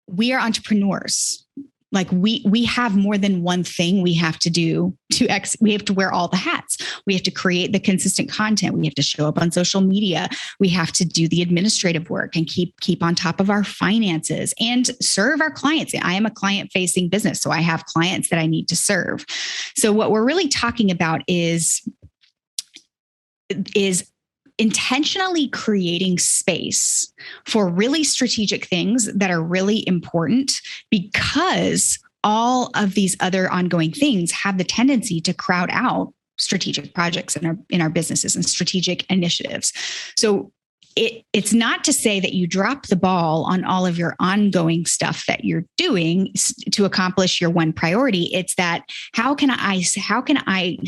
we are entrepreneurs. Like we have more than one thing we have to do we have to wear all the hats. We have to create the consistent content. We have to show up on social media. We have to do the administrative work and keep on top of our finances and serve our clients. I am a client-facing business, so I have clients that I need to serve. So what we're really talking about is intentionally creating space for really strategic things that are really important, because all of these other ongoing things have the tendency to crowd out strategic projects in our businesses and strategic initiatives. So it's not to say that you drop the ball on all of your ongoing stuff that you're doing to accomplish your one priority. It's that how can I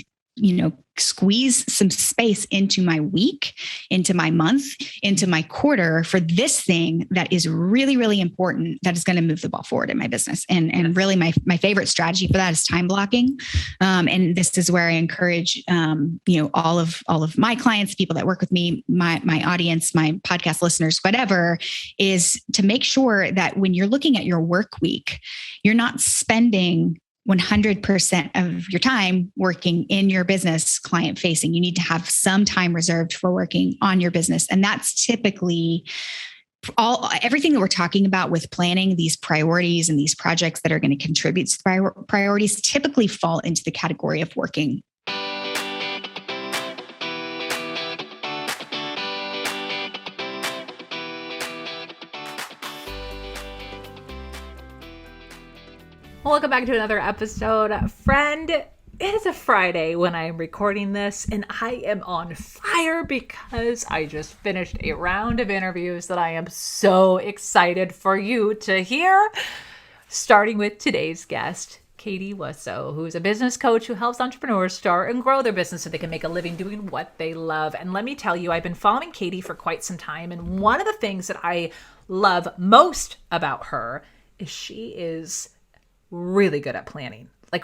squeeze some space into my week, into my month, into my quarter for this thing that is really, really important, that is going to move the ball forward in my business. And really my favorite strategy for that is time blocking. And this is where I encourage, all of my clients, people that work with me, my audience, my podcast listeners, whatever, is to make sure that when you're looking at your work week, you're not spending 100% of your time working in your business, client facing. You need to have some time reserved for working on your business. And that's typically everything that we're talking about with planning these priorities and these projects that are going to contribute to priorities typically fall into the category of working. Welcome back to another episode. Friend, it is a Friday when I am recording this, and I am on fire because I just finished a round of interviews that I am so excited for you to hear. Starting with today's guest, Katie Wussow, who is a business coach who helps entrepreneurs start and grow their business so they can make a living doing what they love. And let me tell you, I've been following Katie for quite some time, and one of the things that I love most about her is she is really good at planning. This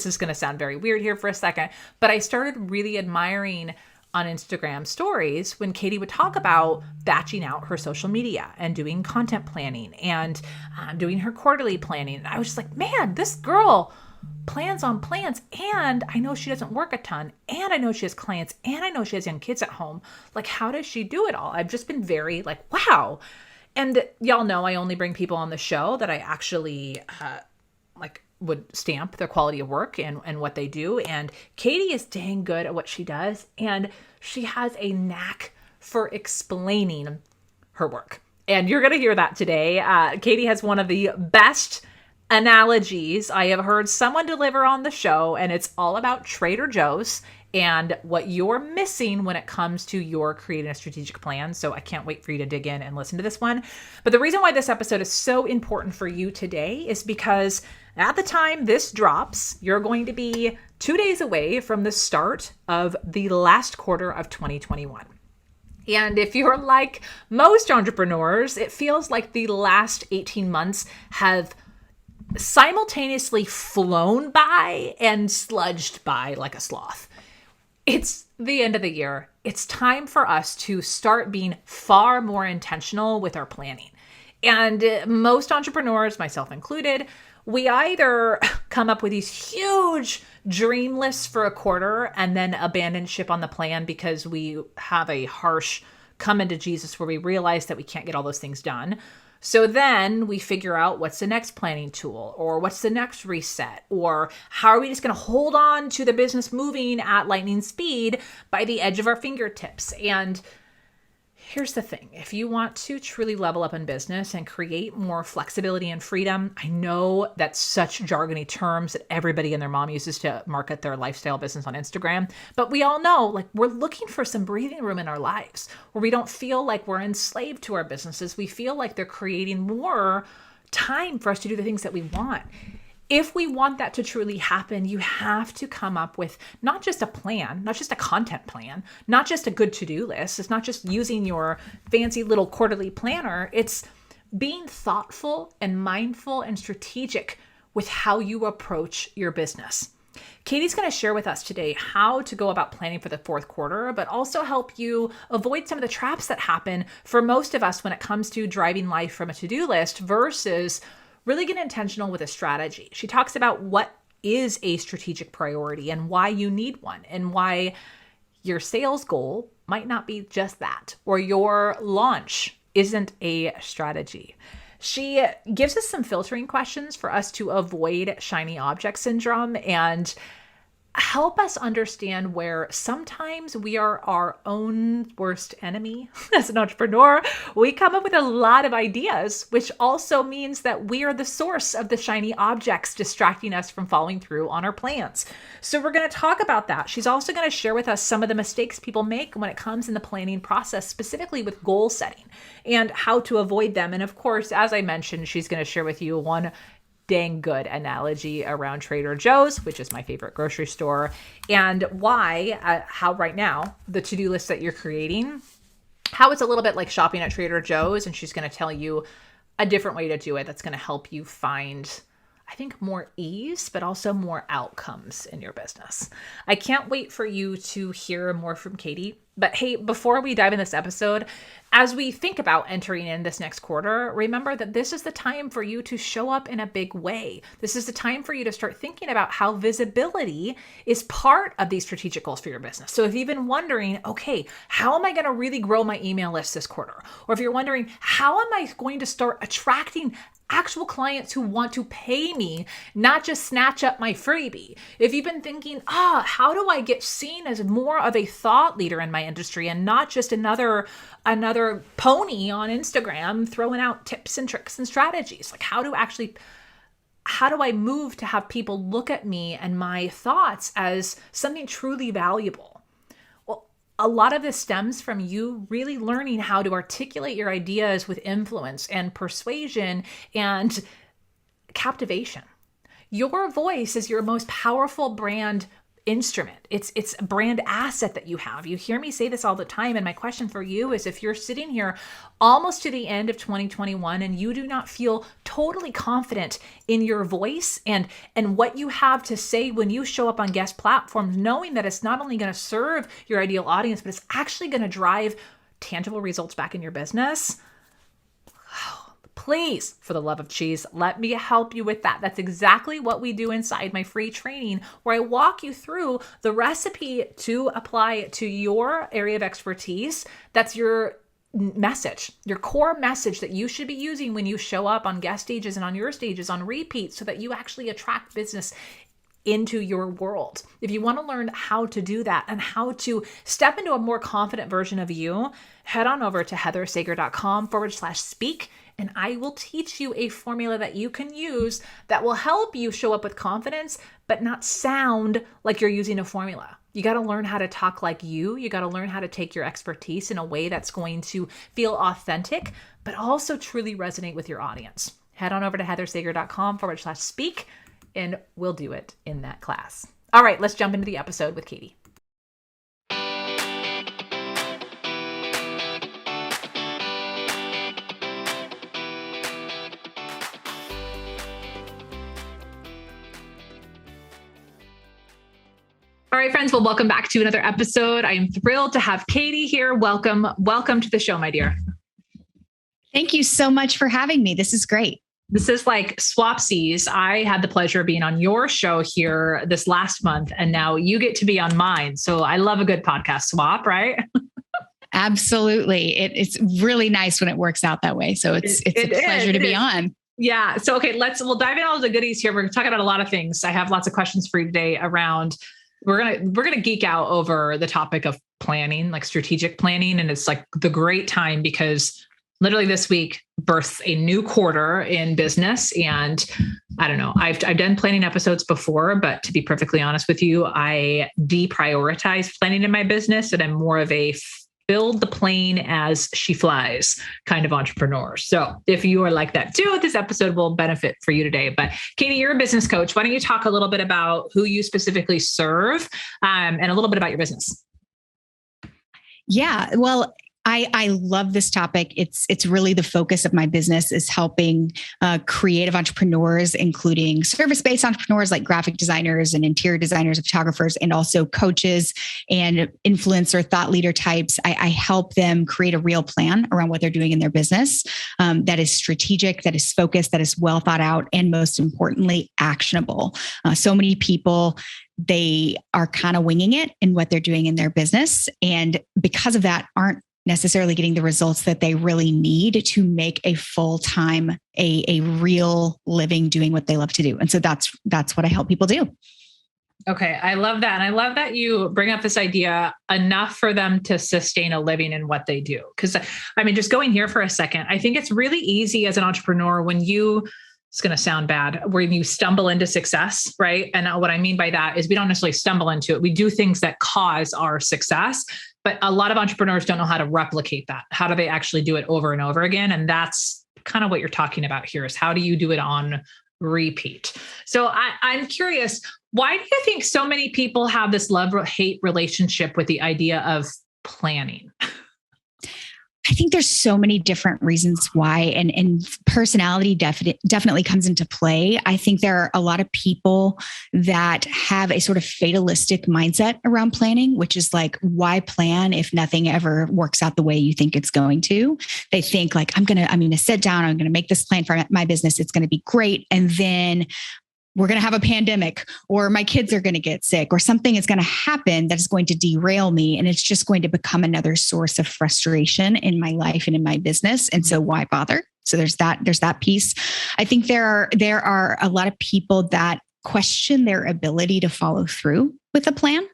is going to sound very weird here for a second, but I started really admiring on Instagram stories when Katie would talk about batching out her social media and doing content planning and doing her quarterly planning. And I was just like, man, this girl plans on plans. And I know she doesn't work a ton, and I know she has clients, and I know she has young kids at home. Like, how does she do it all? I've just been very like, wow. And y'all know I only bring people on the show that I actually would stamp their quality of work and what they do. And Katie is dang good at what she does. And she has a knack for explaining her work. And you're going to hear that today. Katie has one of the best analogies I have heard someone deliver on the show. And it's all about Trader Joe's and what you're missing when it comes to your creating a strategic plan. So I can't wait for you to dig in and listen to this one. But the reason why this episode is so important for you today is because at the time this drops, you're going to be 2 days away from the start of the last quarter of 2021. And if you're like most entrepreneurs, it feels like the last 18 months have simultaneously flown by and sludged by like a sloth. It's the end of the year. It's time for us to start being far more intentional with our planning. And most entrepreneurs, myself included, we either come up with these huge dream lists for a quarter and then abandon ship on the plan because we have a harsh come into Jesus where we realize that we can't get all those things done. So then we figure out what's the next planning tool, or what's the next reset, or how are we just going to hold on to the business moving at lightning speed by the edge of our fingertips. And here's the thing. If you want to truly level up in business and create more flexibility and freedom, I know that's such jargony terms that everybody and their mom uses to market their lifestyle business on Instagram. But we all know, like, we're looking for some breathing room in our lives where we don't feel like we're enslaved to our businesses. We feel like they're creating more time for us to do the things that we want. If we want that to truly happen, you have to come up with not just a plan, not just a content plan, not just a good to-do list. It's not just using your fancy little quarterly planner. It's being thoughtful and mindful and strategic with how you approach your business. Katie's going to share with us today how to go about planning for the fourth quarter, but also help you avoid some of the traps that happen for most of us when it comes to driving life from a to-do list versus really getting intentional with a strategy. She talks about what is a strategic priority and why you need one, and why your sales goal might not be just that, or your launch isn't a strategy. She gives us some filtering questions for us to avoid shiny object syndrome and help us understand where sometimes we are our own worst enemy. As an entrepreneur, we come up with a lot of ideas, which also means that we are the source of the shiny objects distracting us from following through on our plans. So we're going to talk about that. She's also going to share with us some of the mistakes people make when it comes in the planning process, specifically with goal setting and how to avoid them. And of course, as I mentioned, she's going to share with you one dang good analogy around Trader Joe's, which is my favorite grocery store, and why, how right now, the to-do list that you're creating, how it's a little bit like shopping at Trader Joe's, and she's going to tell you a different way to do it that's going to help you find, I think, more ease, but also more outcomes in your business. I can't wait for you to hear more from Katie. But hey, before we dive in this episode, as we think about entering in this next quarter, remember that this is the time for you to show up in a big way. This is the time for you to start thinking about how visibility is part of these strategic goals for your business. So if you've been wondering, okay, how am I going to really grow my email list this quarter? Or if you're wondering, how am I going to start attracting actual clients who want to pay me, not just snatch up my freebie? If you've been thinking, how do I get seen as more of a thought leader in my industry and not just another pony on Instagram throwing out tips and tricks and strategies? Like, how do I move to have people look at me and my thoughts as something truly valuable? A lot of this stems from you really learning how to articulate your ideas with influence and persuasion and captivation. Your voice is your most powerful brand instrument. It's a brand asset that you have. You hear me say this all the time. And my question for you is, if you're sitting here almost to the end of 2021 and you do not feel totally confident in your voice and what you have to say when you show up on guest platforms, knowing that it's not only going to serve your ideal audience, but it's actually going to drive tangible results back in your business, please, for the love of cheese, let me help you with that. That's exactly what we do inside my free training, where I walk you through the recipe to apply to your area of expertise. That's your message, your core message that you should be using when you show up on guest stages and on your stages on repeat, so that you actually attract business into your world. If you want to learn how to do that and how to step into a more confident version of you, head on over to heathersager.com/speak. And I will teach you a formula that you can use that will help you show up with confidence, but not sound like you're using a formula. You got to learn how to talk like you. You got to learn how to take your expertise in a way that's going to feel authentic, but also truly resonate with your audience. Head on over to heathersager.com/speak, and we'll do it in that class. All right, let's jump into the episode with Katie. All right, friends. Well, welcome back to another episode. I am thrilled to have Katie here. Welcome to the show, my dear. Thank you so much for having me. This is great. This is like swapsies. I had the pleasure of being on your show here this last month, and now you get to be on mine. So I love a good podcast swap, right? Absolutely. It's really nice when it works out that way. So it's a pleasure to be on. Yeah. So, okay, we'll dive in all the goodies here. We're going to talk about a lot of things. I have lots of questions for you today around, we're going to geek out over the topic of planning, like strategic planning. And it's like the great time because literally this week births a new quarter in business. And I don't know, I've done planning episodes before, but to be perfectly honest with you, I deprioritize planning in my business, and I'm more of a build the plane as she flies kind of entrepreneur. So if you are like that too, this episode will benefit for you today. But Katie, you're a business coach. Why don't you talk a little bit about who you specifically serve and a little bit about your business? Yeah, well, I love this topic. It's really the focus of my business is helping creative entrepreneurs, including service-based entrepreneurs like graphic designers and interior designers, photographers, and also coaches and influencer thought leader types. I help them create a real plan around what they're doing in their business that is strategic, that is focused, that is well thought out, and most importantly, actionable. So many people, they are kind of winging it in what they're doing in their business. And because of that, aren't necessarily getting the results that they really need to make a full-time, a real living doing what they love to do. And so that's what I help people do. Okay. I love that. And I love that you bring up this idea enough for them to sustain a living in what they do. Because I mean, just going here for a second, I think it's really easy as an entrepreneur when it's going to sound bad, when you stumble into success, right? And what I mean by that is we don't necessarily stumble into it. We do things that cause our success, but a lot of entrepreneurs don't know how to replicate that. How do they actually do it over and over again? And that's kind of what you're talking about here is how do you do it on repeat? So I'm curious, why do you think so many people have this love-hate relationship with the idea of planning? I think there's so many different reasons why, and personality definitely comes into play. I think there are a lot of people that have a sort of fatalistic mindset around planning, which is like, why plan if nothing ever works out the way you think it's going to? They think like, I'm going to sit down, I'm going to make this plan for my business. It's going to be great. And then we're going to have a pandemic, or my kids are going to get sick, or something is going to happen that's going to derail me. And it's just going to become another source of frustration in my life and in my business. And so why bother? So there's that piece. I think there are a lot of people that question their ability to follow through with a plan.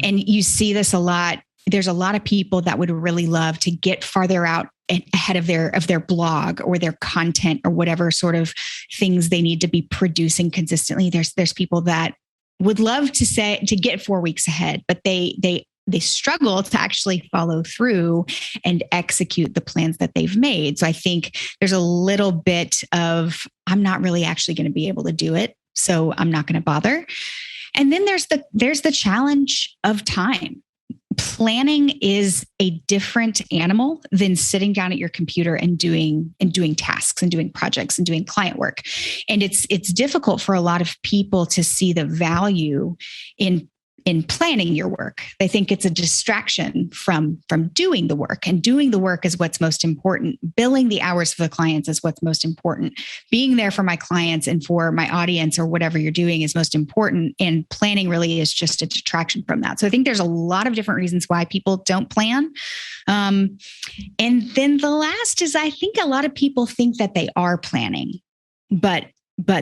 And you see this a lot. There's a lot of people that would really love to get farther out ahead of their blog or their content or whatever sort of things they need to be producing consistently. There's people that would love to get 4 weeks ahead, but they struggle to actually follow through and execute the plans that they've made. So I think there's a little bit of, I'm not really actually going to be able to do it, so I'm not going to bother. And then there's the challenge of time. Planning is a different animal than sitting down at your computer and doing tasks and doing projects and doing client work. And it's difficult for a lot of people to see the value in planning your work. They think it's a distraction from doing the work, and doing the work is what's most important. Billing the hours for the clients is what's most important. Being there for my clients and for my audience or whatever you're doing is most important. And planning really is just a distraction from that. So I think there's a lot of different reasons why people don't plan. And then the last is I think a lot of people think that they are planning, but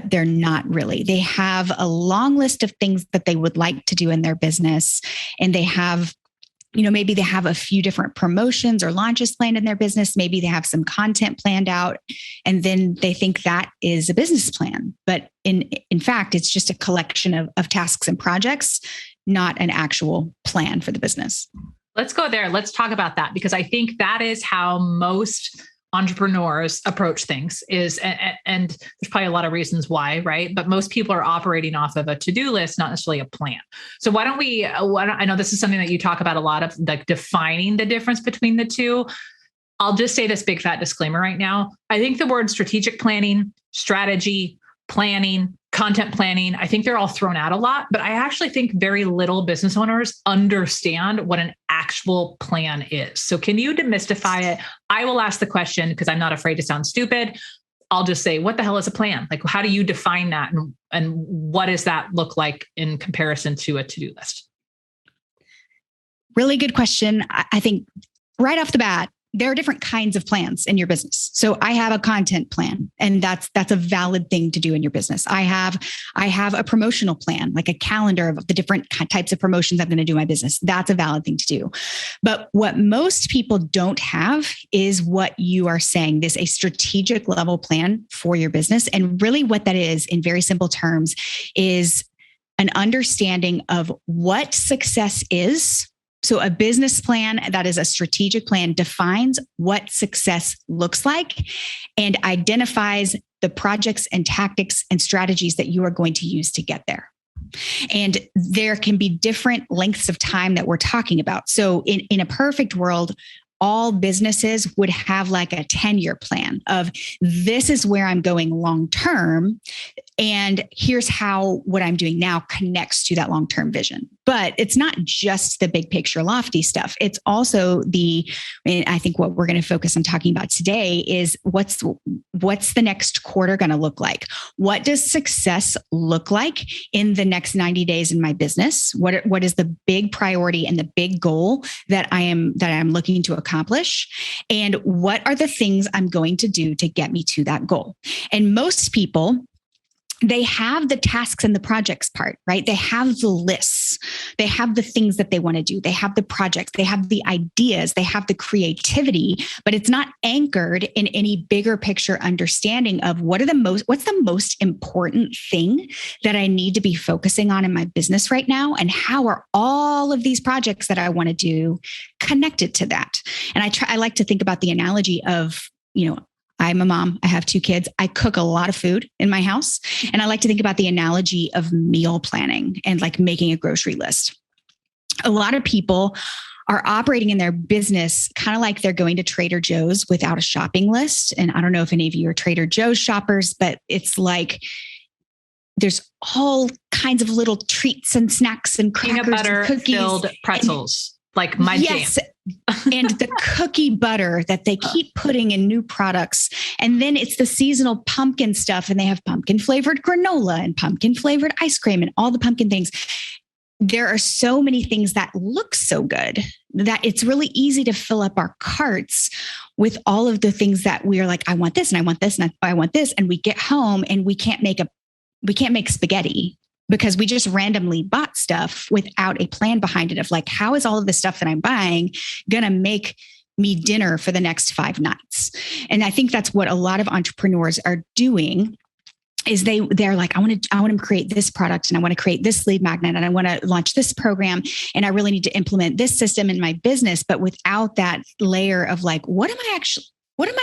they're not really. They have a long list of things that they would like to do in their business. And they have, maybe they have a few different promotions or launches planned in their business. Maybe they have some content planned out. And then they think that is a business plan. But in fact, it's just a collection of tasks and projects, not an actual plan for the business. Let's go there. Let's talk about that, because I think that is how most entrepreneurs approach things and there's probably a lot of reasons why, right? But most people are operating off of a to-do list, not necessarily a plan. So I know this is something that you talk about a lot of, like defining the difference between the two. I'll just say this big fat disclaimer right now. I think the word strategic planning, strategy, planning, content planning, I think they're all thrown out a lot, but I actually think very little business owners understand what an actual plan is. So can you demystify it? I will ask the question because I'm not afraid to sound stupid. I'll just say, what the hell is a plan? Like, how do you define that? And what does that look like in comparison to a to-do list? Really good question. I think right off the bat, there are different kinds of plans in your business. So I have a content plan, and that's a valid thing to do in your business. I have a promotional plan, like a calendar of the different types of promotions I'm going to do in my business. That's a valid thing to do. But what most people don't have is what you are saying, a strategic level plan for your business. And really what that is, in very simple terms, is an understanding of what success is. So a business plan that is a strategic plan defines what success looks like and identifies the projects and tactics and strategies that you are going to use to get there. And there can be different lengths of time that we're talking about. So in a perfect world, all businesses would have like a 10-year plan of this is where I'm going long term. And here's how what I'm doing now connects to that long-term vision. But it's not just the big picture lofty stuff. It's also and I think what we're going to focus on talking about today is what's the next quarter going to look like? What does success look like in the next 90 days in my business? What is the big priority and the big goal that I'm looking to accomplish? And what are the things I'm going to do to get me to that goal? And most people, they have the tasks and the projects part, right? They have the lists. They have the things that they want to do. They have the projects. They have the ideas. They have the creativity, but it's not anchored in any bigger picture understanding of what's the most important thing that I need to be focusing on in my business right now? And how are all of these projects that I want to do connected to that? And I like to think about the analogy of, I'm a mom. I have 2 kids. I cook a lot of food in my house. And I like to think about the analogy of meal planning and like making a grocery list. A lot of people are operating in their business kind of like they're going to Trader Joe's without a shopping list. And I don't know if any of you are Trader Joe's shoppers, but it's like there's all kinds of little treats and snacks and crackers peanut butter and cookies filled pretzels. Like my jam. And the cookie butter that they keep putting in new products. And then it's the seasonal pumpkin stuff. And they have pumpkin flavored granola and pumpkin flavored ice cream and all the pumpkin things. There are so many things that look so good that it's really easy to fill up our carts with all of the things that we are like, I want this and I want this and I want this. And we get home and we can't make spaghetti, because we just randomly bought stuff without a plan behind it of like, how is all of the stuff that I'm buying going to make me dinner for the next 5 nights? And I think that's what a lot of entrepreneurs are doing is they're like, I want to create this product and I want to create this lead magnet and I want to launch this program and I really need to implement this system in my business. But without that layer of like, what am I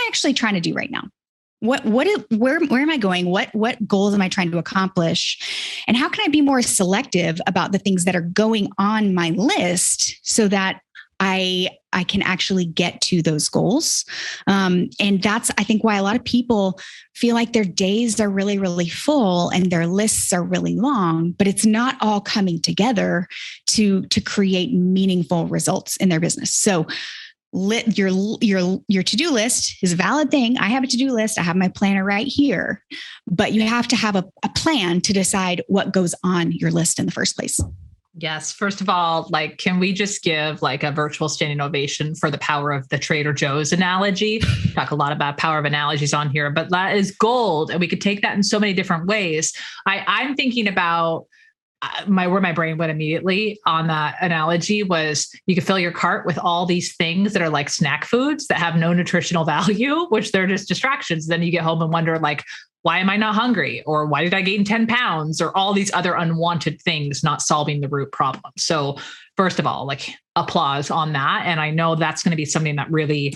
actually trying to do right now? Where am I going? What goals am I trying to accomplish? And how can I be more selective about the things that are going on my list so that I can actually get to those goals? And that's, I think, why a lot of people feel like their days are really, really full and their lists are really long, but it's not all coming together to create meaningful results in their business. So your to-do list is a valid thing. I have a to-do list. I have my planner right here, but you have to have a plan to decide what goes on your list in the first place. Yes. First of all, like, can we just give like a virtual standing ovation for the power of the Trader Joe's analogy? Talk a lot about power of analogies on here, but that is gold. And we could take that in so many different ways. I'm thinking about where my brain went immediately on that analogy was you could fill your cart with all these things that are like snack foods that have no nutritional value, which they're just distractions. Then you get home and wonder like, why am I not hungry? Or why did I gain 10 pounds? Or all these other unwanted things, not solving the root problem. So first of all, like applause on that. And I know that's going to be something that really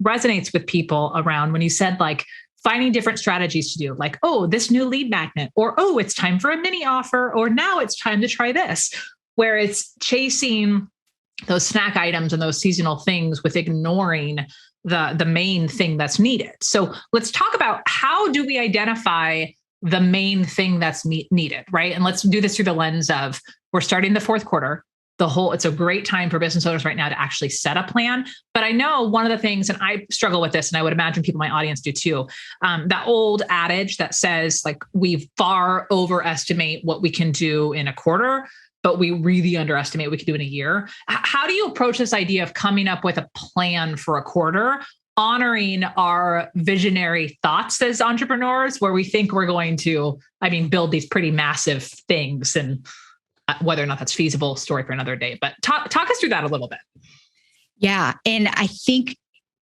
resonates with people around when you said like, finding different strategies to do, like, oh, this new lead magnet, or, oh, it's time for a mini offer, or now it's time to try this, where it's chasing those snack items and those seasonal things with ignoring the main thing that's needed. So let's talk about how do we identify the main thing that's needed, right? And let's do this through the lens of we're starting the 4th quarter. It's a great time for business owners right now to actually set a plan. But I know one of the things, and I struggle with this, and I would imagine people in my audience do too, that old adage that says like we far overestimate what we can do in a quarter, but we really underestimate what we can do in a year. How do you approach this idea of coming up with a plan for a quarter, honoring our visionary thoughts as entrepreneurs, where we think we're going to, build these pretty massive things, and whether or not that's feasible, story for another day, but talk us through that a little bit. Yeah. And I think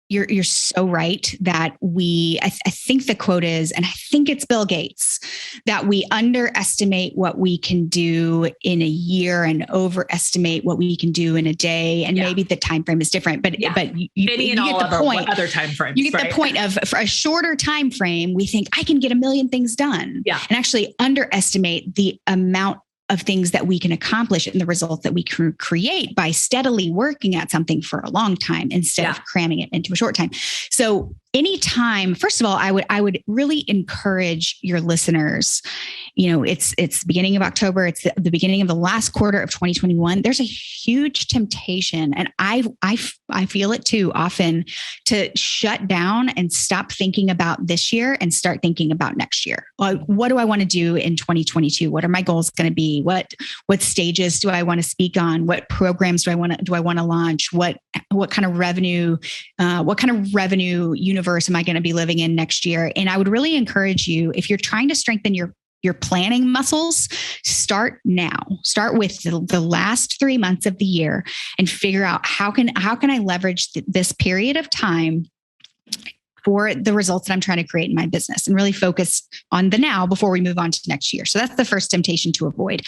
you're so right that I think the quote is, and I think it's Bill Gates, that we underestimate what we can do in a year and overestimate what we can do in a day. And maybe the time frame is different, but you get the point. Other time frames, you get the point of, for a shorter time frame, we think I can get a million things done. Yeah. And actually underestimate the amount of things that we can accomplish and the results that we can create by steadily working at something for a long time instead of cramming it into a short time. So anytime, first of all, I would really encourage your listeners, it's the beginning of October. It's the beginning of the last quarter of 2021. There's a huge temptation. And I feel it too often to shut down and stop thinking about this year and start thinking about next year. What do I want to do in 2022? What are my goals going to be? What stages do I want to speak on? What programs do I want to launch? What kind of revenue universe am I going to be living in next year? And I would really encourage you, if you're trying to strengthen your planning muscles, start now. Start with the last 3 months of the year and figure out how can I leverage this period of time for the results that I'm trying to create in my business, and really focus on the now before we move on to next year. So that's the first temptation to avoid.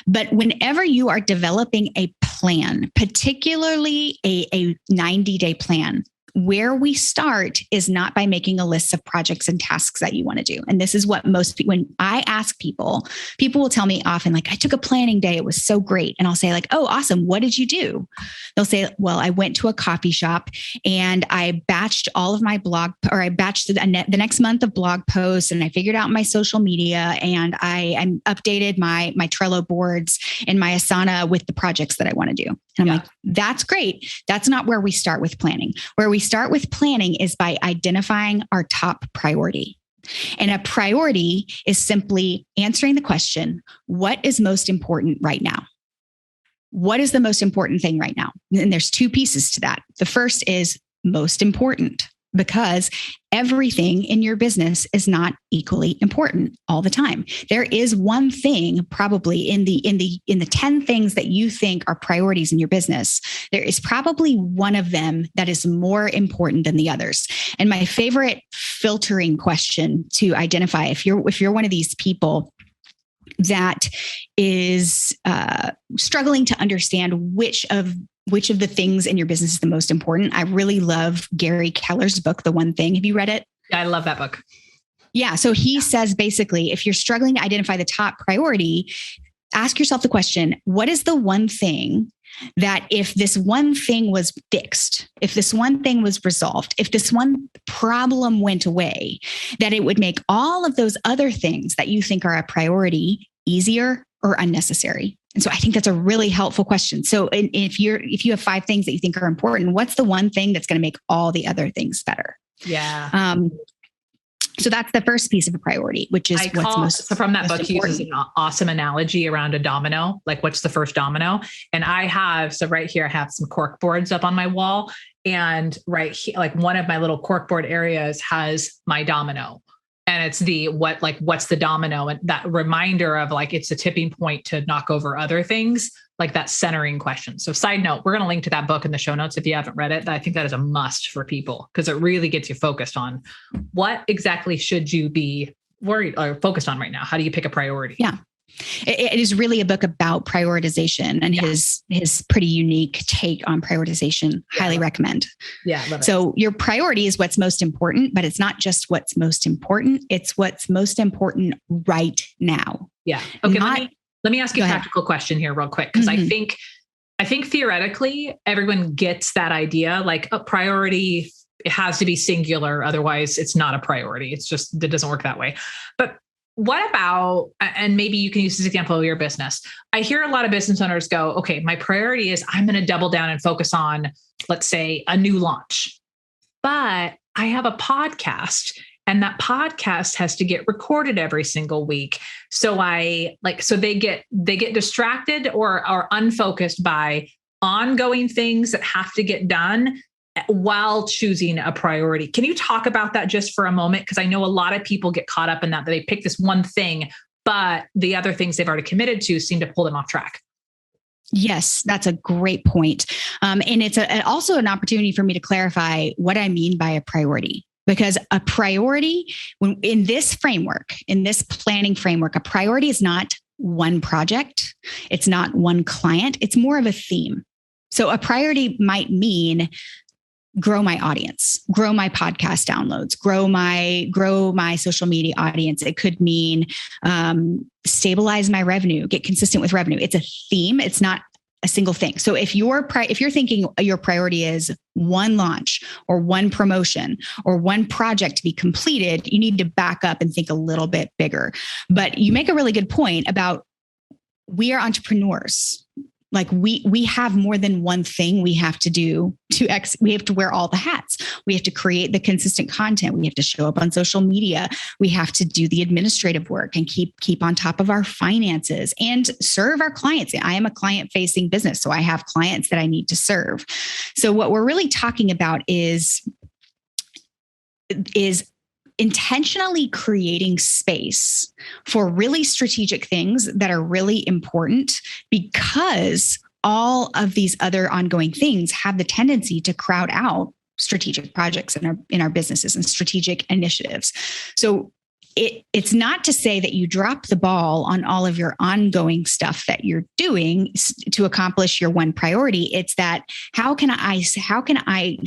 But whenever you are developing a plan, particularly a 90-day plan, where we start is not by making a list of projects and tasks that you want to do. And this is what most people, when I ask people will tell me often, like, I took a planning day. It was so great. And I'll say, like, oh, awesome. What did you do? They'll say, well, I went to a coffee shop and I batched all of my I batched the next month of blog posts, and I figured out my social media, and I updated my Trello boards and my Asana with the projects that I want to do. And I'm like, that's great. That's not where we start with planning. Where we start with planning is by identifying our top priority. And a priority is simply answering the question, what is most important right now? What is the most important thing right now? And there's two pieces to that. The first is most important, because everything in your business is not equally important all the time. There is one thing probably in the 10 things that you think are priorities in your business. There is probably one of them that is more important than the others. And my favorite filtering question to identify, if you're one of these people that is struggling to understand which of the things in your business is the most important. I really love Gary Keller's book, The One Thing. Have you read it? Yeah, I love that book. Yeah. So he says, basically, if you're struggling to identify the top priority, ask yourself the question, what is the one thing that if this one thing was fixed, if this one thing was resolved, if this one problem went away, that it would make all of those other things that you think are a priority easier or unnecessary? And so I think that's a really helpful question. So if you have 5 things that you think are important, what's the one thing that's going to make all the other things better? Yeah. So that's the first piece of a priority, which is so from that book, he uses an awesome analogy around a domino. Like, what's the first domino? And right here, I have some cork boards up on my wall, and right here, like one of my little cork board areas has my domino. And it's what's the domino? And that reminder of, like, it's a tipping point to knock over other things, like that centering question. So side note, we're going to link to that book in the show notes if you haven't read it. I think that is a must for people, because it really gets you focused on what exactly should you be worried or focused on right now. How do you pick a priority? Yeah. It is really a book about prioritization and his pretty unique take on prioritization. Highly recommend. Yeah. Love it. So your priority is what's most important, but it's not just what's most important. It's what's most important right now. Yeah. Okay. Let me ask you a practical question here real quick. Cause I think theoretically everyone gets that idea, like a priority, it has to be singular. Otherwise it's not a priority. It doesn't work that way. But what about, and maybe you can use this example of your business. I hear a lot of business owners go, okay, my priority is I'm going to double down and focus on, let's say, a new launch, but I have a podcast, and that podcast has to get recorded every single week. So they get distracted or are unfocused by ongoing things that have to get done while choosing a priority. Can you talk about that just for a moment? Because I know a lot of people get caught up in that they pick this one thing, but the other things they've already committed to seem to pull them off track. Yes, that's a great point. And it's also an opportunity for me to clarify what I mean by a priority. Because a priority, in this planning framework, a priority is not one project. It's not one client. It's more of a theme. So a priority might mean grow my audience, grow my podcast downloads, grow my social media audience. It could mean stabilize my revenue, get consistent with revenue. It's a theme. It's not a single thing. So if you're thinking your priority is one launch or one promotion or one project to be completed, you need to back up and think a little bit bigger. But you make a really good point about we are entrepreneurs. Like we have more than one thing we have to do we have to wear all the hats. We have to create the consistent content. We have to show up on social media. We have to do the administrative work and keep on top of our finances and serve our clients. I am a client-facing business, so I have clients that I need to serve. So what we're really talking about is intentionally creating space for really strategic things that are really important, because all of these other ongoing things have the tendency to crowd out strategic projects in our businesses and strategic initiatives. So it's not to say that you drop the ball on all of your ongoing stuff that you're doing to accomplish your one priority. It's that how can I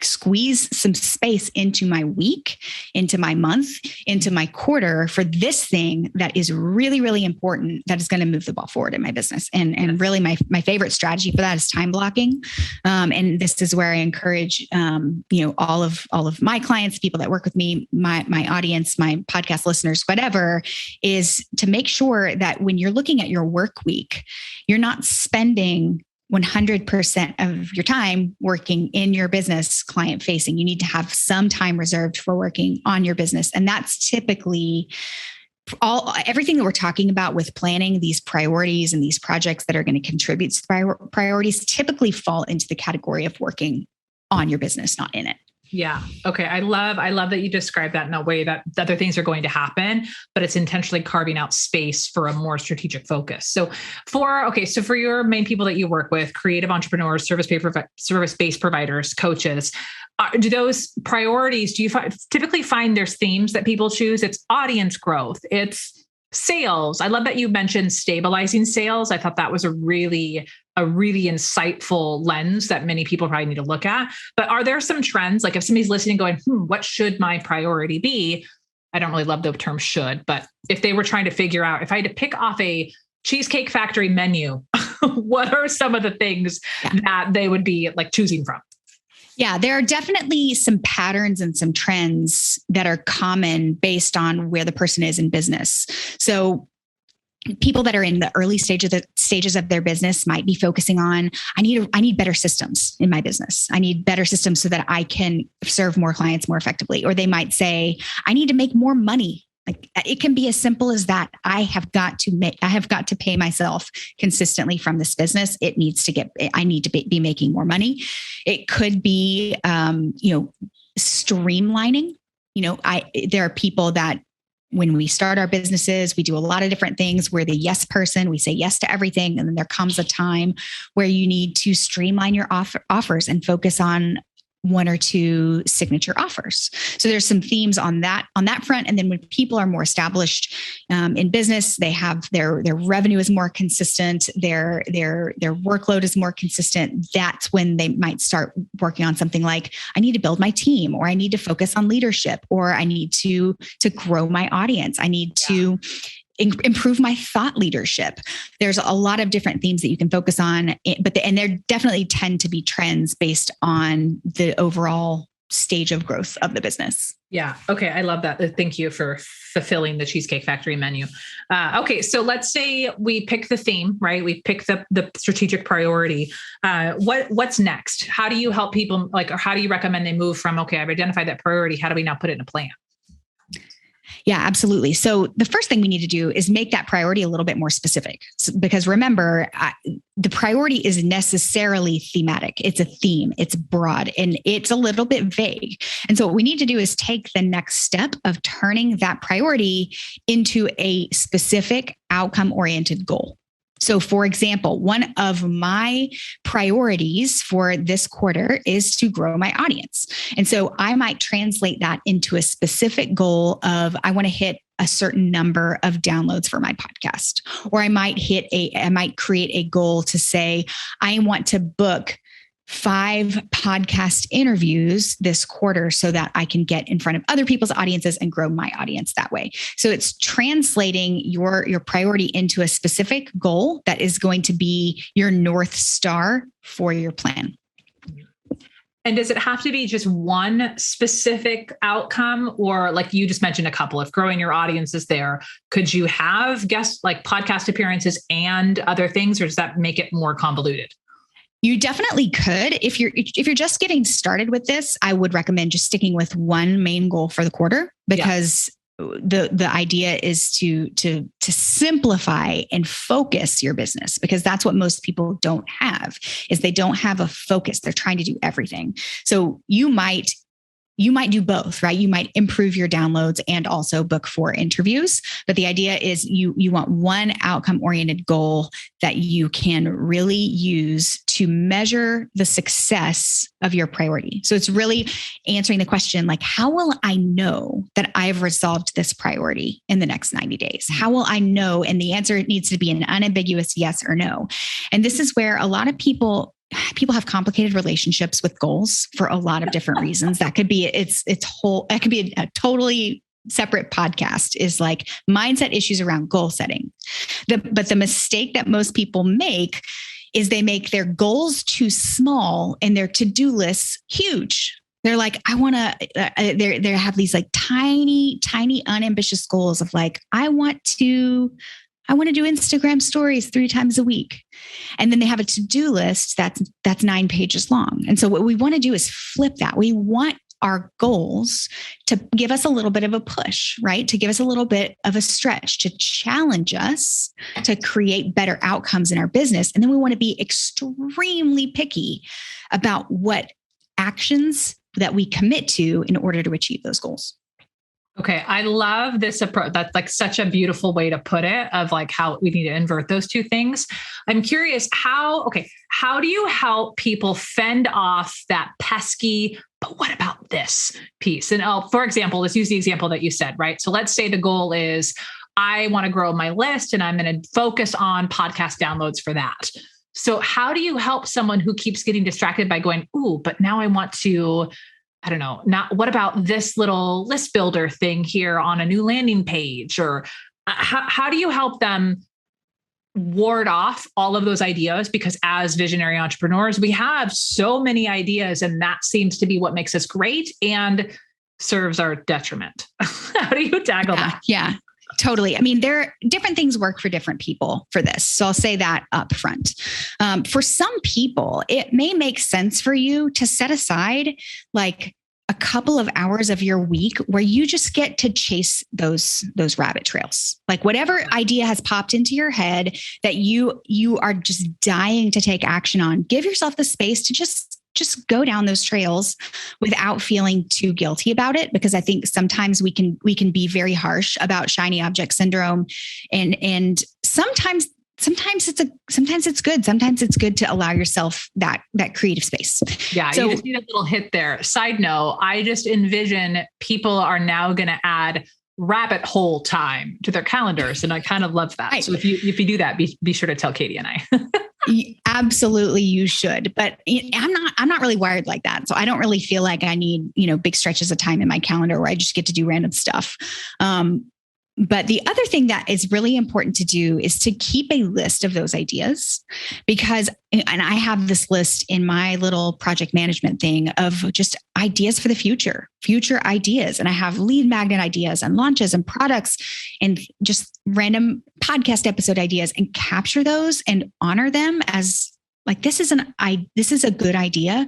squeeze some space into my week, into my month, into my quarter for this thing that is really, really important, that is going to move the ball forward in my business. And really my favorite strategy for that is time blocking. And this is where I encourage, all of my clients, people that work with me, my audience, my podcast listeners, whatever, is to make sure that when you're looking at your work week, you're not spending 100% of your time working in your business, client facing. You need to have some time reserved for working on your business. And that's typically everything that we're talking about with planning these priorities and these projects that are going to contribute to priorities typically fall into the category of working on your business, not in it. Yeah. Okay. I love that you describe that in a way that other things are going to happen, but it's intentionally carving out space for a more strategic focus. So for your main people that you work with, creative entrepreneurs, service-based providers, coaches, do those priorities, do you typically find there's themes that people choose? It's audience growth. It's sales. I love that you mentioned stabilizing sales. I thought that was a really insightful lens that many people probably need to look at. But are there some trends? Like if somebody's listening going, what should my priority be? I don't really love the term should, but if they were trying to figure out, if I had to pick off a Cheesecake Factory menu, what are some of the things that they would be like choosing from? Yeah, there are definitely some patterns and some trends that are common based on where the person is in business. So people that are in the early stages of their business might be focusing on, I need better systems in my business. I need better systems so that I can serve more clients more effectively. Or they might say, I need to make more money. Like it can be as simple as that. I have got to pay myself consistently from this business. I need to be making more money. It could be, streamlining. There are people that, when we start our businesses, we do a lot of different things. We're the yes person. We say yes to everything. And then there comes a time where you need to streamline your offers and focus on one or two signature offers. So there's some themes on that front. And then when people are more established in business, they have their revenue is more consistent, their workload is more consistent. That's when they might start working on something like, I need to build my team, or I need to focus on leadership, or I need to grow my audience. I need to improve my thought leadership. There's a lot of different themes that you can focus on, and there definitely tend to be trends based on the overall stage of growth of the business. Yeah. Okay. I love that. Thank you for fulfilling the Cheesecake Factory menu. Okay. So let's say we pick the theme, right? We pick the strategic priority. What's next? How do you help people or how do you recommend they move from, okay, I've identified that priority. How do we now put it in a plan? Yeah, absolutely. So the first thing we need to do is make that priority a little bit more specific, because remember, the priority is necessarily thematic. It's a theme, it's broad, and it's a little bit vague. And so what we need to do is take the next step of turning that priority into a specific outcome-oriented goal. So for example, one of my priorities for this quarter is to grow my audience. And so I might translate that into a specific goal of, I want to hit a certain number of downloads for my podcast, or I might create a goal to say, I want to book 5 podcast interviews this quarter so that I can get in front of other people's audiences and grow my audience that way. So it's translating your priority into a specific goal that is going to be your North Star for your plan. And does it have to be just one specific outcome, or like you just mentioned a couple, if growing your audience is there, could you have guest like podcast appearances and other things, or does that make it more convoluted? You definitely could. If you're just getting started with this, I would recommend just sticking with one main goal for the quarter, because the idea is to simplify and focus your business, because that's what most people don't have, is they don't have a focus. They're trying to do everything. So you might do both, right? You might improve your downloads and also book 4 interviews. But the idea is you want one outcome-oriented goal that you can really use to measure the success of your priority. So it's really answering the question, like, how will I know that I've resolved this priority in the next 90 days? How will I know? And the answer needs to be an unambiguous yes or no. And this is where a lot of people have complicated relationships with goals for a lot of different reasons. That could be it could be a totally separate podcast, is like mindset issues around goal setting. But the mistake that most people make is they make their goals too small and their to-do lists huge. They're like, I want to, they have these like tiny, unambitious goals of like, I want to do Instagram stories 3 times a week. And then they have a to-do list that's 9 pages long. And so what we want to do is flip that. We want our goals to give us a little bit of a push, right? To give us a little bit of a stretch, to challenge us to create better outcomes in our business. And then we want to be extremely picky about what actions that we commit to in order to achieve those goals. Okay. I love this approach. That's like such a beautiful way to put it, of like how we need to invert those two things. I'm curious how do you help people fend off that pesky, but what about this piece? And for example, let's use the example that you said, right? So let's say the goal is, I want to grow my list and I'm going to focus on podcast downloads for that. So how do you help someone who keeps getting distracted by going, ooh, but now I want to, I don't know, not what about this little list builder thing here on a new landing page? Or how do you help them ward off all of those ideas? Because as visionary entrepreneurs, we have so many ideas, and that seems to be what makes us great and serves our detriment. How do you tackle that? Yeah. Totally. I mean, different things work for different people for this. So I'll say that up front. For some people, it may make sense for you to set aside like a couple of hours of your week where you just get to chase those rabbit trails. Like whatever idea has popped into your head that you are just dying to take action on, give yourself the space to just go down those trails without feeling too guilty about it. Because I think sometimes we can be very harsh about shiny object syndrome, and sometimes it's good. Sometimes it's good to allow yourself that creative space. Yeah. So, you just need a little hit there. Side note, I just envision people are now going to add rabbit hole time to their calendars. And I kind of love that. Right. So if you do that, be sure to tell Katie and I. Absolutely, you should. But I'm not really wired like that. So I don't really feel like I need, big stretches of time in my calendar where I just get to do random stuff. But the other thing that is really important to do is to keep a list of those ideas, because, and I have this list in my little project management thing of just ideas for the future ideas. And I have lead magnet ideas and launches and products and just random podcast episode ideas, and capture those and honor them as like, this is a good idea.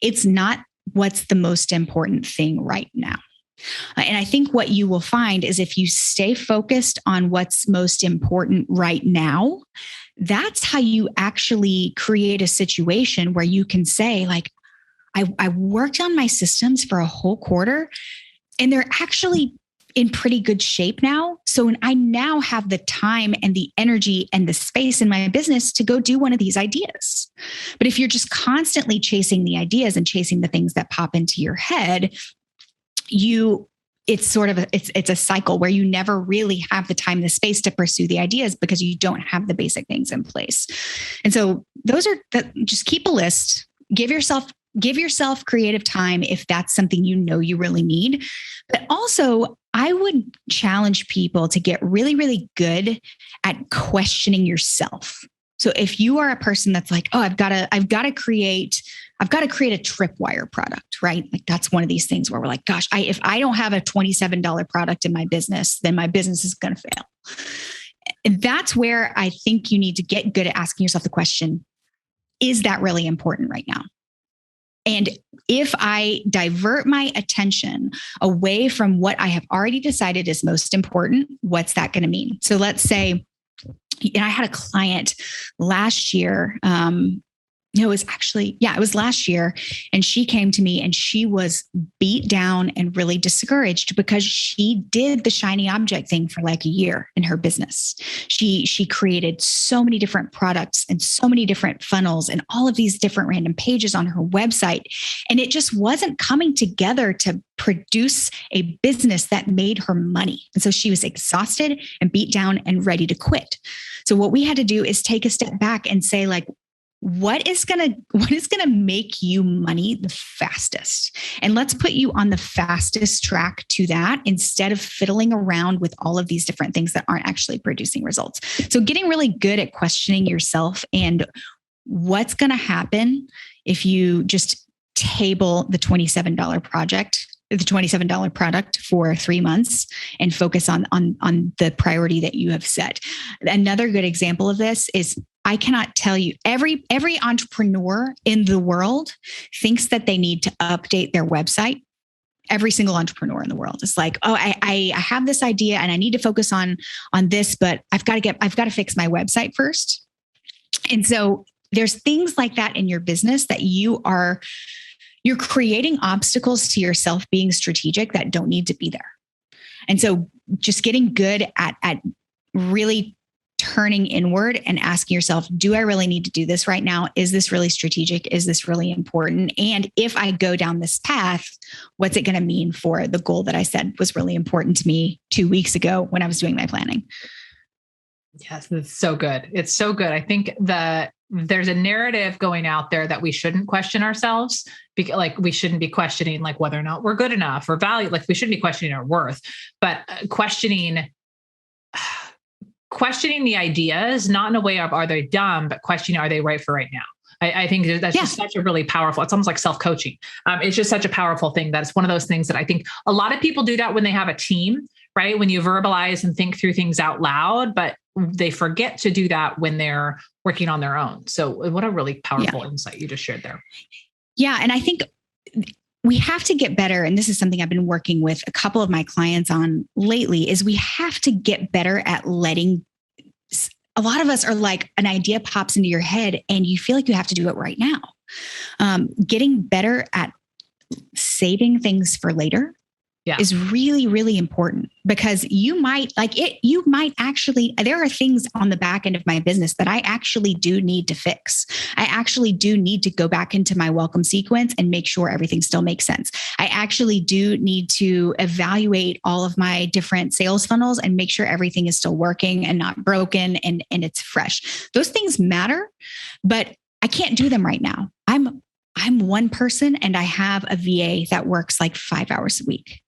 It's not what's the most important thing right now. And I think what you will find is if you stay focused on what's most important right now, that's how you actually create a situation where you can say, like, I worked on my systems for a whole quarter and they're actually in pretty good shape now. So I now have the time and the energy and the space in my business to go do one of these ideas. But if you're just constantly chasing the ideas and chasing the things that pop into your head, it's a cycle where you never really have the time, the space to pursue the ideas because you don't have the basic things in place. And so just keep a list give yourself creative time if that's something you know you really need. But also, I would challenge people to get really, really good at questioning yourself. So if you are a person that's like, oh, I've got to create a tripwire product, right? Like that's one of these things where we're like, gosh, if I don't have a $27 product in my business, then my business is going to fail. And that's where I think you need to get good at asking yourself the question, is that really important right now? And if I divert my attention away from what I have already decided is most important, what's that going to mean? So let's say, and I had a client last year. It was last year. And she came to me and she was beat down and really discouraged because she did the shiny object thing for like a year in her business. She created so many different products and so many different funnels and all of these different random pages on her website. And it just wasn't coming together to produce a business that made her money. And so she was exhausted and beat down and ready to quit. So what we had to do is take a step back and say, like, what is going to make you money the fastest? And let's put you on the fastest track to that instead of fiddling around with all of these different things that aren't actually producing results. So getting really good at questioning yourself and what's going to happen if you just table the $27 product for 3 months and focus on the priority that you have set. Another good example of this is, I cannot tell you, every entrepreneur in the world thinks that they need to update their website. Every single entrepreneur in the world is like, oh, I have this idea and I need to focus on this, but I've got to fix my website first. And so there's things like that in your business that you're creating obstacles to yourself being strategic that don't need to be there. And so just getting good at really turning inward and asking yourself, do I really need to do this right now? Is this really strategic? Is this really important? And if I go down this path, what's it going to mean for the goal that I said was really important to me 2 weeks ago when I was doing my planning? Yes, it's so good. It's so good. I think there's a narrative going out there that we shouldn't question ourselves, because like we shouldn't be questioning like whether or not we're good enough or value. Like we shouldn't be questioning our worth, but questioning the ideas, not in a way of are they dumb, but questioning, are they right for right now? I think that's just such a really powerful, it's almost like self-coaching. It's just such a powerful thing. That's one of those things that I think a lot of people do that when they have a team, right? When you verbalize and think through things out loud, but they forget to do that when they're working on their own. So what a really powerful insight you just shared there. Yeah. And I think we have to get better. And this is something I've been working with a couple of my clients on lately, is we have to get better at letting. A lot of us are like, an idea pops into your head and you feel like you have to do it right now. Getting better at saving things for later is really, really important, because you might actually, there are things on the back end of my business that I actually do need to fix. I actually do need to go back into my welcome sequence and make sure everything still makes sense. I actually do need to evaluate all of my different sales funnels and make sure everything is still working and not broken and it's fresh. Those things matter, but I can't do them right now. I'm one person and I have a VA that works like 5 hours a week.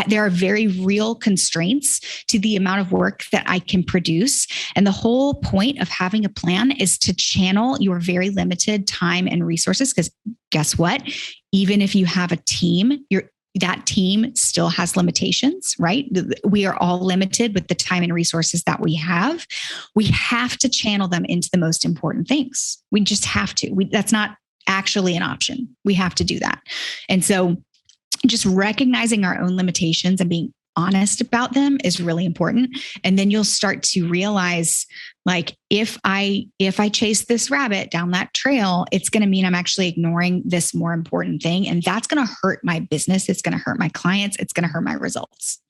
There are very real constraints to the amount of work that I can produce. And the whole point of having a plan is to channel your very limited time and resources. Because guess what? Even if you have a team, that team still has limitations, right? We are all limited with the time and resources that we have. We have to channel them into the most important things. We just have to. That's not actually an option. We have to do that. And so just recognizing our own limitations and being honest about them is really important. And then you'll start to realize, like, if I chase this rabbit down that trail, it's going to mean I'm actually ignoring this more important thing. And that's going to hurt my business. It's going to hurt my clients. It's going to hurt my results.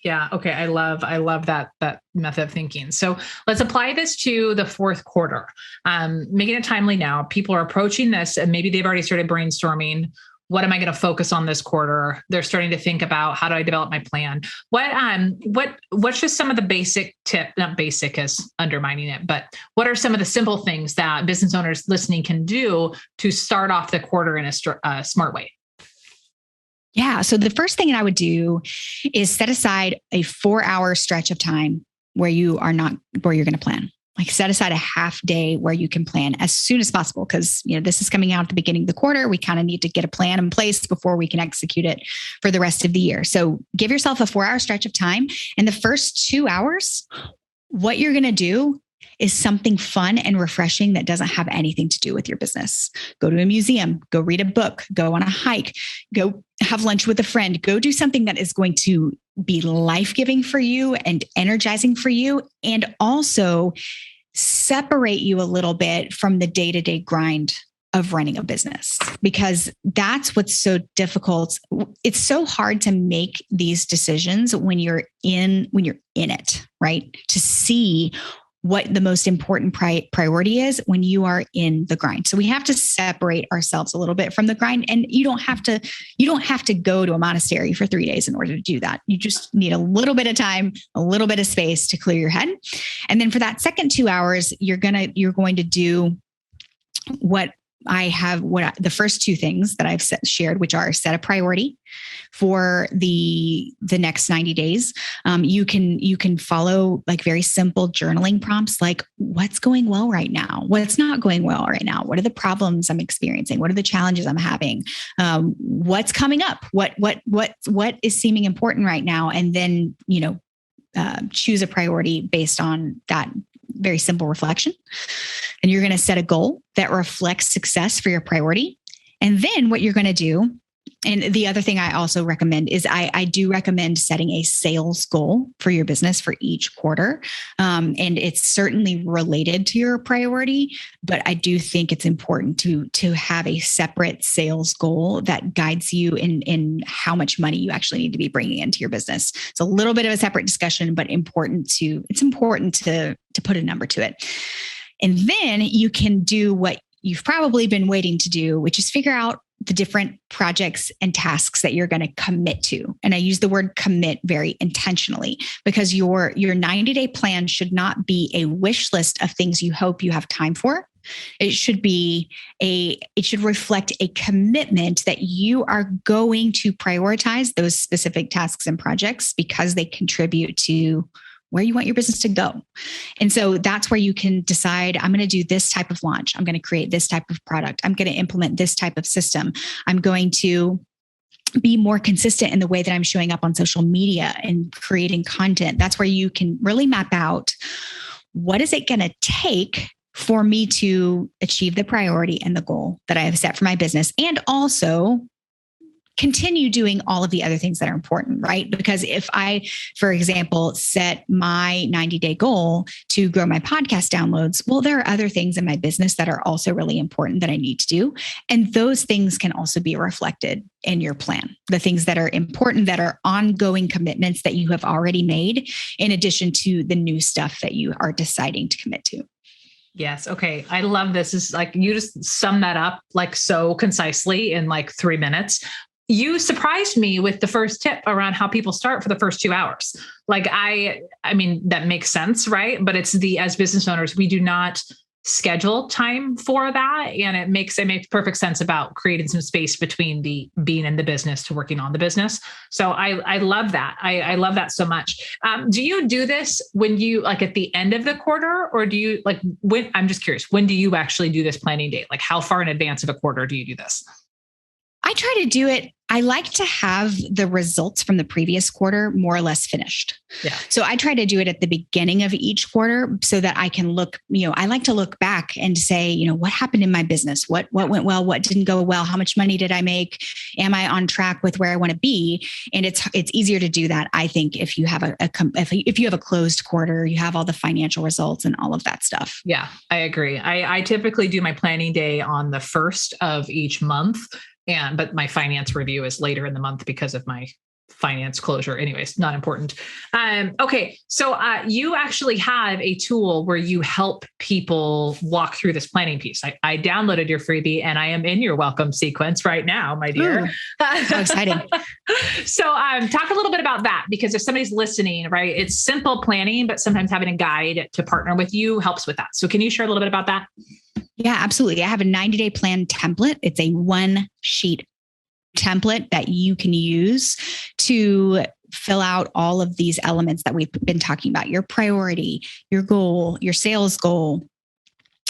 Yeah. Okay. I love that method of thinking. So let's apply this to the fourth quarter. Making it timely now. People are approaching this and maybe they've already started brainstorming what am I going to focus on this quarter? They're starting to think about, how do I develop my plan? What's just some of the basic tip, not basic as undermining it, but what are some of the simple things that business owners listening can do to start off the quarter in a smart way? Yeah. So the first thing that I would do is set aside a 4-hour stretch of time where you're going to plan. Like set aside a half day where you can plan as soon as possible. Cause this is coming out at the beginning of the quarter. We kind of need to get a plan in place before we can execute it for the rest of the year. So give yourself a 4-hour stretch of time. And the first 2 hours, what you're going to do is something fun and refreshing that doesn't have anything to do with your business. Go to a museum, go read a book, go on a hike, go have lunch with a friend, go do something that is going to be life-giving for you and energizing for you, and also separate you a little bit from the day-to-day grind of running a business, because that's what's so difficult. It's so hard to make these decisions when you're in it, right? To see what the most important priority is when you are in the grind. So we have to separate ourselves a little bit from the grind. And you don't have to go to a monastery for 3 days in order to do that. You just need a little bit of time, a little bit of space to clear your head. And then for that second 2 hours, you're going to do the first two things that I've shared, which are set a priority for the next 90 days. You can follow like very simple journaling prompts, like what's going well right now? What's not going well right now? What are the problems I'm experiencing? What are the challenges I'm having? What's coming up? What is seeming important right now? And then, choose a priority based on that very simple reflection. And you're going to set a goal that reflects success for your priority. And then what you're going to do, and the other thing I also recommend is I do recommend setting a sales goal for your business for each quarter. And it's certainly related to your priority, but I do think it's important to have a separate sales goal that guides you in how much money you actually need to be bringing into your business. It's a little bit of a separate discussion, but it's important to put a number to it. And then you can do what you've probably been waiting to do, which is figure out the different projects and tasks that you're going to commit to. And I use the word commit very intentionally, because your 90-day plan should not be a wish list of things you hope you have time for. It should reflect a commitment that you are going to prioritize those specific tasks and projects because they contribute to where you want your business to go. And so that's where you can decide, I'm going to do this type of launch. I'm going to create this type of product. I'm going to implement this type of system. I'm going to be more consistent in the way that I'm showing up on social media and creating content. That's where you can really map out, what is it going to take for me to achieve the priority and the goal that I have set for my business, and also continue doing all of the other things that are important, right? Because if I, for example, set my 90-day goal to grow my podcast downloads, well, there are other things in my business that are also really important that I need to do. And those things can also be reflected in your plan. The things that are important, that are ongoing commitments that you have already made, in addition to the new stuff that you are deciding to commit to. Yes. Okay. I love this. Is like, you just sum that up like so concisely in like 3 minutes. You surprised me with the first tip around how people start for the first 2 hours. Like, I mean, that makes sense, right? But it's as business owners, we do not schedule time for that. And it makes perfect sense about creating some space between the being in the business to working on the business. So I love that. I love that so much. Do you do this when you like at the end of the quarter, or do you I'm just curious, when do you actually do this planning date? Like, how far in advance of a quarter do you do this? I try to do it. I like to have the results from the previous quarter more or less finished. Yeah. So I try to do it at the beginning of each quarter so that I can look, I like to look back and say, what happened in my business? What went well? What didn't go well? How much money did I make? Am I on track with where I want to be? And it's easier to do that, I think, if you have if you have a closed quarter, you have all the financial results and all of that stuff. Yeah, I agree. I typically do my planning day on the first of each month. But my finance review is later in the month because of my finance closure. Anyways, not important. Okay. So you actually have a tool where you help people walk through this planning piece. I downloaded your freebie and I am in your welcome sequence right now, my dear. Ooh, so exciting. So talk a little bit about that, because if somebody's listening, right, it's simple planning, but sometimes having a guide to partner with you helps with that. So can you share a little bit about that? Yeah, absolutely. I have a 90-day plan template. It's a one sheet template that you can use to fill out all of these elements that we've been talking about: your priority, your goal, your sales goal,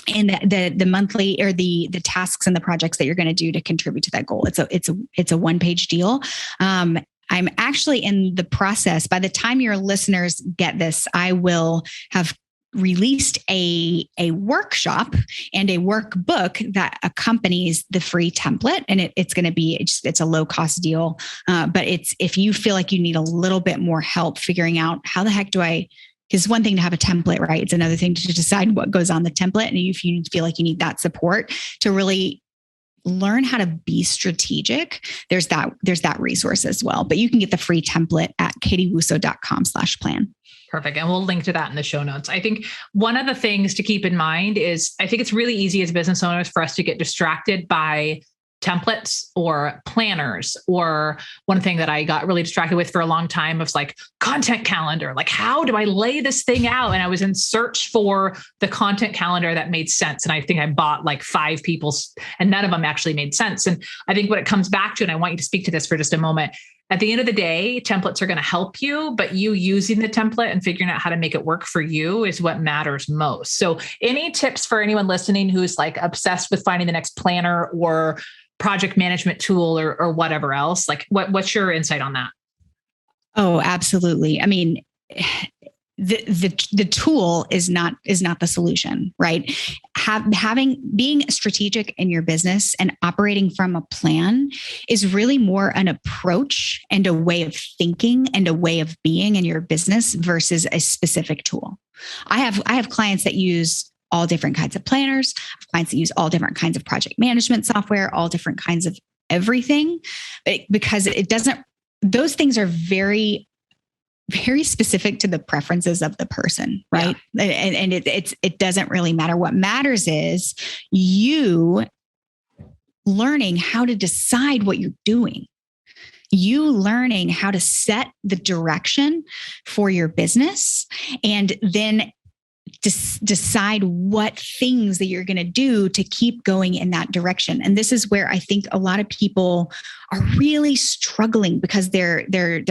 and the monthly or the tasks and the projects that you're going to do to contribute to that goal. It's a one-page deal. I'm actually in the process. By the time your listeners get this, I will have released a workshop and a workbook that accompanies the free template. And it's going to be, it's a low cost deal. But if you feel like you need a little bit more help figuring out how the heck because one thing to have a template, right? It's another thing to decide what goes on the template. And if you feel like you need that support to really learn how to be strategic, there's that resource as well. But you can get the free template at katiewussow.com/plan. Perfect. And we'll link to that in the show notes. I think one of the things to keep in mind is I think it's really easy as business owners for us to get distracted by templates or planners. Or one thing that I got really distracted with for a long time was like content calendar. Like, how do I lay this thing out? And I was in search for the content calendar that made sense. And I think I bought like 5 people's and none of them actually made sense. And I think what it comes back to, and I want you to speak to this for just a moment, at the end of the day, templates are going to help you, but you using the template and figuring out how to make it work for you is what matters most. So any tips for anyone listening who's like obsessed with finding the next planner or project management tool or whatever else? Like what's your insight on that? Oh, absolutely. I mean, the tool is not the solution, right? Being strategic in your business and operating from a plan is really more an approach and a way of thinking and a way of being in your business versus a specific tool. I have clients that use all different kinds of planners, clients that use all different kinds of project management software, all different kinds of everything, because those things are very, very specific to the preferences of the person, right? Yeah. And it doesn't really matter. What matters is you learning how to decide what you're doing. You learning how to set the direction for your business and then decide what things that you're going to do to keep going in that direction. And this is where I think a lot of people are really struggling because they're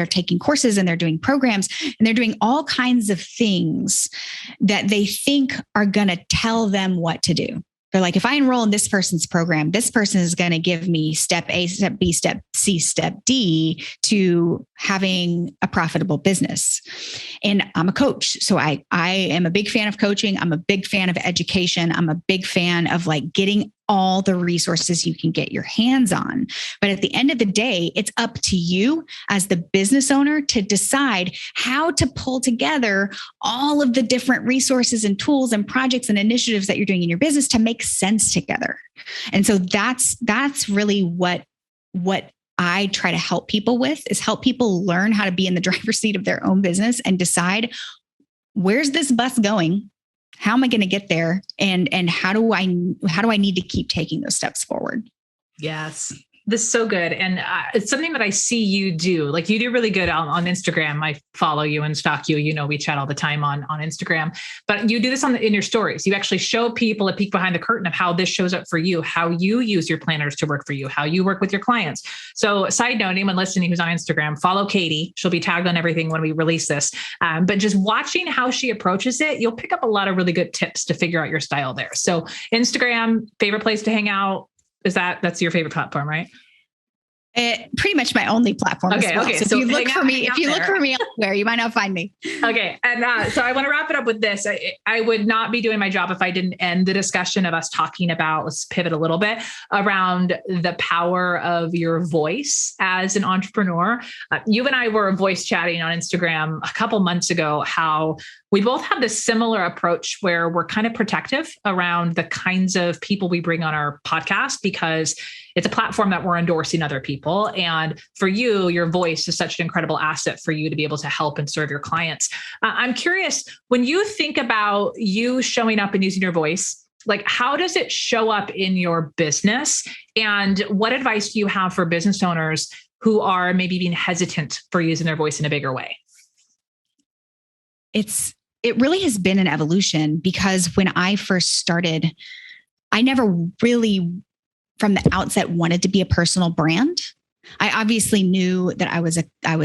taking courses and they're doing programs and they're doing all kinds of things that they think are going to tell them what to do. They're like, if I enroll in this person's program, this person is going to give me step A, step B, step C, step D to having a profitable business. And I'm a coach. So I am a big fan of coaching. I'm a big fan of education. I'm a big fan of like getting all the resources you can get your hands on. But at the end of the day, it's up to you as the business owner to decide how to pull together all of the different resources and tools and projects and initiatives that you're doing in your business to make sense together. And so that's really what I try to help people with, is help people learn how to be in the driver's seat of their own business and decide, where's this bus going? How am I going to get there? And how do I need to keep taking those steps forward? Yes. This is so good. And it's something that I see you do. Like, you do really good on Instagram. I follow you and stalk you. You know, we chat all the time on Instagram, but you do this in your stories. You actually show people a peek behind the curtain of how this shows up for you, how you use your planners to work for you, how you work with your clients. So side note, anyone listening who's on Instagram, follow Katie. She'll be tagged on everything when we release this. But just watching how she approaches it, you'll pick up a lot of really good tips to figure out your style there. So Instagram, favorite place to hang out. That's your favorite platform, right? Pretty much my only platform. Okay. Well. Okay. So if you look for me elsewhere, you might not find me. Okay. And so I want to wrap it up with this. I would not be doing my job if I didn't end the discussion of us talking about, let's pivot a little bit, around the power of your voice as an entrepreneur. You and I were voice chatting on Instagram a couple months ago, how we both have this similar approach where we're kind of protective around the kinds of people we bring on our podcast, because it's a platform that we're endorsing other people. And for you, your voice is such an incredible asset for you to be able to help and serve your clients. I'm curious, when you think about you showing up and using your voice, like, how does it show up in your business? And what advice do you have for business owners who are maybe being hesitant for using their voice in a bigger way? It really has been an evolution, because when I first started, I never really from the outset wanted to be a personal brand. I obviously knew that I was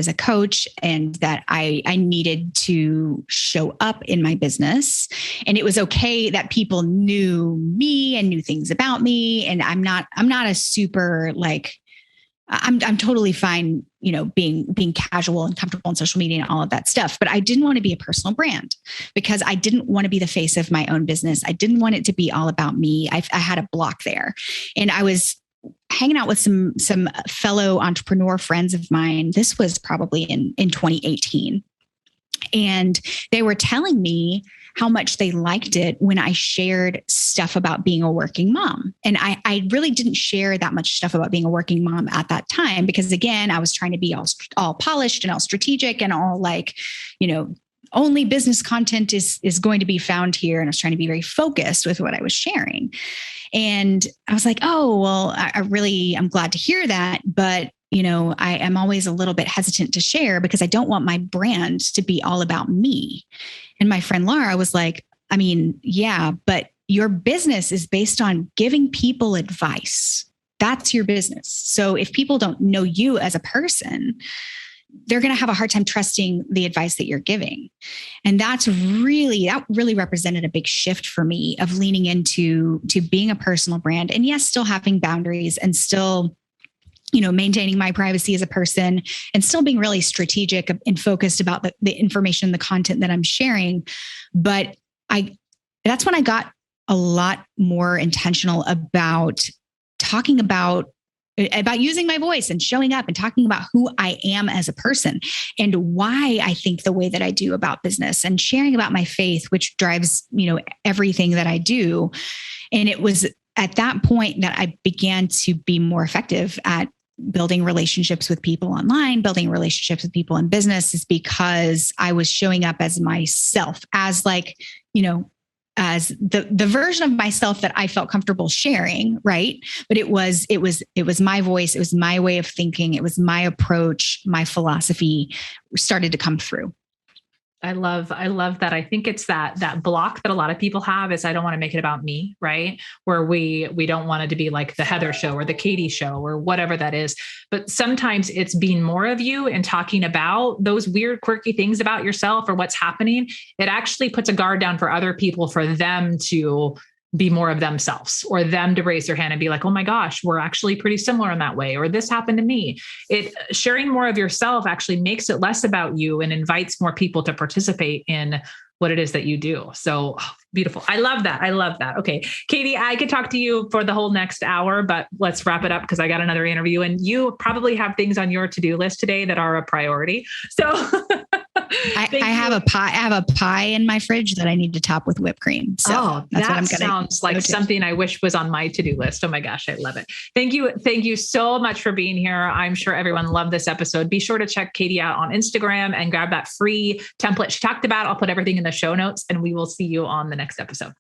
a coach and that I needed to show up in my business, and it was okay that people knew me and knew things about me. And I'm not a super like, I'm totally fine, being casual and comfortable on social media and all of that stuff. But I didn't want to be a personal brand, because I didn't want to be the face of my own business. I didn't want it to be all about me. I had a block there, and I was hanging out with some fellow entrepreneur friends of mine. This was probably in 2018. And they were telling me how much they liked it when I shared stuff about being a working mom. And I really didn't share that much stuff about being a working mom at that time, because again, I was trying to be all polished and all strategic and all like, only business content is going to be found here. And I was trying to be very focused with what I was sharing. And I was like, oh, well, I'm glad to hear that. But, I am always a little bit hesitant to share, because I don't want my brand to be all about me. And my friend Laura was like, I mean, yeah, but your business is based on giving people advice. That's your business. So if people don't know you as a person, they're going to have a hard time trusting the advice that you're giving. And that really represented a big shift for me of leaning into being a personal brand. And yes, still having boundaries and still, maintaining my privacy as a person, and still being really strategic and focused about the information, the content that I'm sharing. But that's when I got a lot more intentional about talking about using my voice and showing up and talking about who I am as a person and why I think the way that I do about business, and sharing about my faith, which drives, everything that I do. And it was at that point that I began to be more effective at building relationships with people online, building relationships with people in business, is because I was showing up as myself, as as the version of myself that I felt comfortable sharing, right? But it was my voice, it was my way of thinking, it was my approach, my philosophy started to come through. I love that. I think it's that block that a lot of people have is, I don't want to make it about me, right? Where we don't want it to be like the Heather show or the Katie show or whatever that is. But sometimes it's being more of you and talking about those weird, quirky things about yourself or what's happening. It actually puts a guard down for other people, for them to be more of themselves, or them to raise their hand and be like, oh my gosh, we're actually pretty similar in that way, or this happened to me. Sharing more of yourself actually makes it less about you and invites more people to participate in what it is that you do. So beautiful. I love that. Okay. Katie, I could talk to you for the whole next hour, but let's wrap it up, because I got another interview, and you probably have things on your to-do list today that are a priority. So I have a pie in my fridge that I need to top with whipped cream. So that's what I'm going to. Sounds like something I wish was on my to-do list. Oh my gosh, I love it. Thank you so much for being here. I'm sure everyone loved this episode. Be sure to check Katie out on Instagram and grab that free template she talked about. I'll put everything in the show notes, and we will see you on the next episode.